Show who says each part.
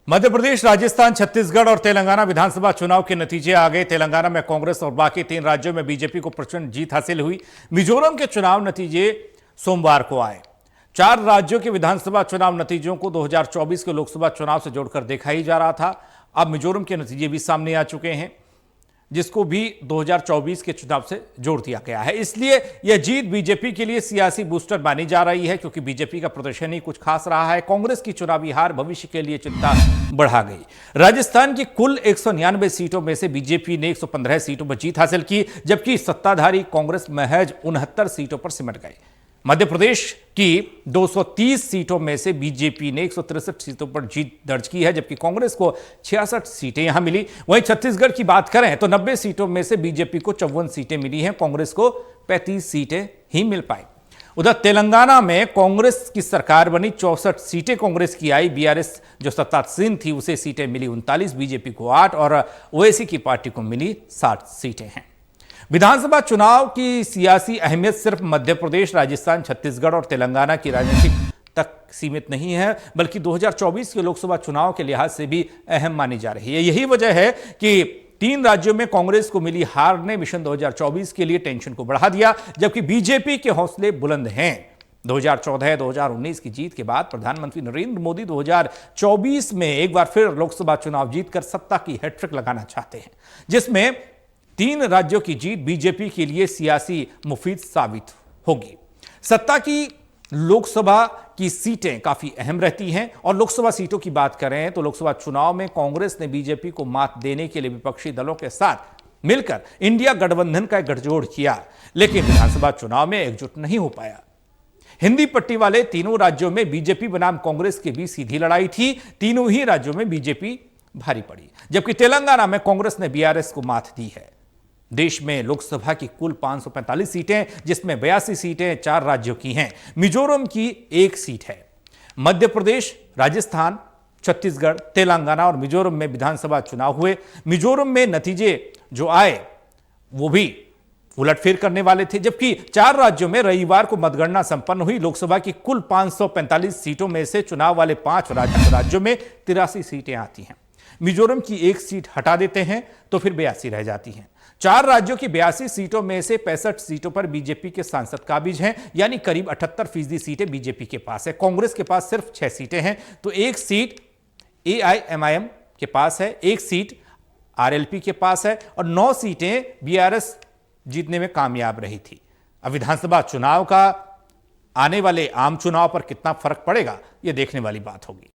Speaker 1: मध्य प्रदेश, राजस्थान, छत्तीसगढ़ और तेलंगाना विधानसभा चुनाव के नतीजे आ गए। तेलंगाना में कांग्रेस और बाकी 3 राज्यों में बीजेपी को प्रचंड जीत हासिल हुई। मिजोरम के चुनाव नतीजे सोमवार को आए। 4 राज्यों के विधानसभा चुनाव नतीजों को 2024 के लोकसभा चुनाव से जोड़कर देखा ही जा रहा था। अब मिजोरम के नतीजे भी सामने आ चुके हैं, जिसको भी 2024 के चुनाव से जोड़ दिया गया है। इसलिए यह जीत बीजेपी के लिए सियासी बूस्टर मानी जा रही है, क्योंकि बीजेपी का प्रदर्शन ही कुछ खास रहा है। कांग्रेस की चुनावी हार भविष्य के लिए चिंता बढ़ा गई। राजस्थान की कुल 199 सीटों में से बीजेपी ने 115 सीटों पर जीत हासिल की, जबकि सत्ताधारी कांग्रेस महज 69 सीटों पर सिमट गए। मध्य प्रदेश की 230 सीटों में से बीजेपी ने 163 सीटों पर जीत दर्ज की है, जबकि कांग्रेस को 66 सीटें यहां मिली। वहीं छत्तीसगढ़ की बात करें तो 90 सीटों में से बीजेपी को 54 सीटें मिली हैं, कांग्रेस को 35 सीटें ही मिल पाई। उधर तेलंगाना में कांग्रेस की सरकार बनी, 64 सीटें कांग्रेस की आई। बीआरएस जो सत्तासीन थी उसे सीटें मिली 39, बीजेपी को 8 और ओवैसी की पार्टी को मिली 60 सीटें हैं। विधानसभा चुनाव की सियासी अहमियत सिर्फ मध्य प्रदेश, राजस्थान, छत्तीसगढ़ और तेलंगाना की राजनीति तक सीमित नहीं है, बल्कि 2024 के लोकसभा चुनाव के लिहाज से भी अहम मानी जा रही है। यही वजह है कि 3 राज्यों में कांग्रेस को मिली हार ने मिशन 2024 के लिए टेंशन को बढ़ा दिया, जबकि बीजेपी के हौसले बुलंद हैं। 2014-2019 की जीत के बाद प्रधानमंत्री नरेंद्र मोदी 2024 में एक बार फिर लोकसभा चुनाव जीतकर सत्ता की हैट्रिक लगाना चाहते हैं, जिसमें 3 राज्यों की जीत बीजेपी के लिए सियासी मुफीद साबित होगी। सत्ता की लोकसभा की सीटें काफी अहम रहती हैं, और लोकसभा सीटों की बात करें तो लोकसभा चुनाव में कांग्रेस ने बीजेपी को मात देने के लिए विपक्षी दलों के साथ मिलकर इंडिया गठबंधन का गठजोड़ किया, लेकिन विधानसभा चुनाव में एकजुट नहीं हो पाया। हिंदी पट्टी वाले तीनों राज्यों में बीजेपी बनाम कांग्रेस के बीच सीधी लड़ाई थी। तीनों ही राज्यों में बीजेपी भारी पड़ी, जबकि तेलंगाना में कांग्रेस ने बीआरएस को मात दी है। देश में लोकसभा की कुल 545 सीटें, जिसमें 82 सीटें 4 राज्यों की हैं। मिजोरम की 1 सीट है। मध्य प्रदेश, राजस्थान, छत्तीसगढ़, तेलंगाना और मिजोरम में विधानसभा चुनाव हुए। मिजोरम में नतीजे जो आए वो भी उलटफेर करने वाले थे, जबकि 4 राज्यों में रविवार को मतगणना संपन्न हुई। लोकसभा की कुल 545 सीटों में से चुनाव वाले 5 राज्यों में 83 सीटें आती हैं। मिजोरम की 1 सीट हटा देते हैं तो फिर 82 रह जाती हैं। 4 राज्यों की 82 सीटों में से 65 सीटों पर बीजेपी के सांसद काबिज हैं, यानी करीब 78% सीटें बीजेपी के पास है। कांग्रेस के पास सिर्फ 6 सीटें हैं, तो 1 सीट एआईएमआईएम के पास है, 1 सीट आरएलपी के पास है और 9 सीटें बीआरएस जीतने में कामयाब रही थी। अब विधानसभा चुनाव का आने वाले आम चुनाव पर कितना फर्क पड़ेगा, यह देखने वाली बात होगी।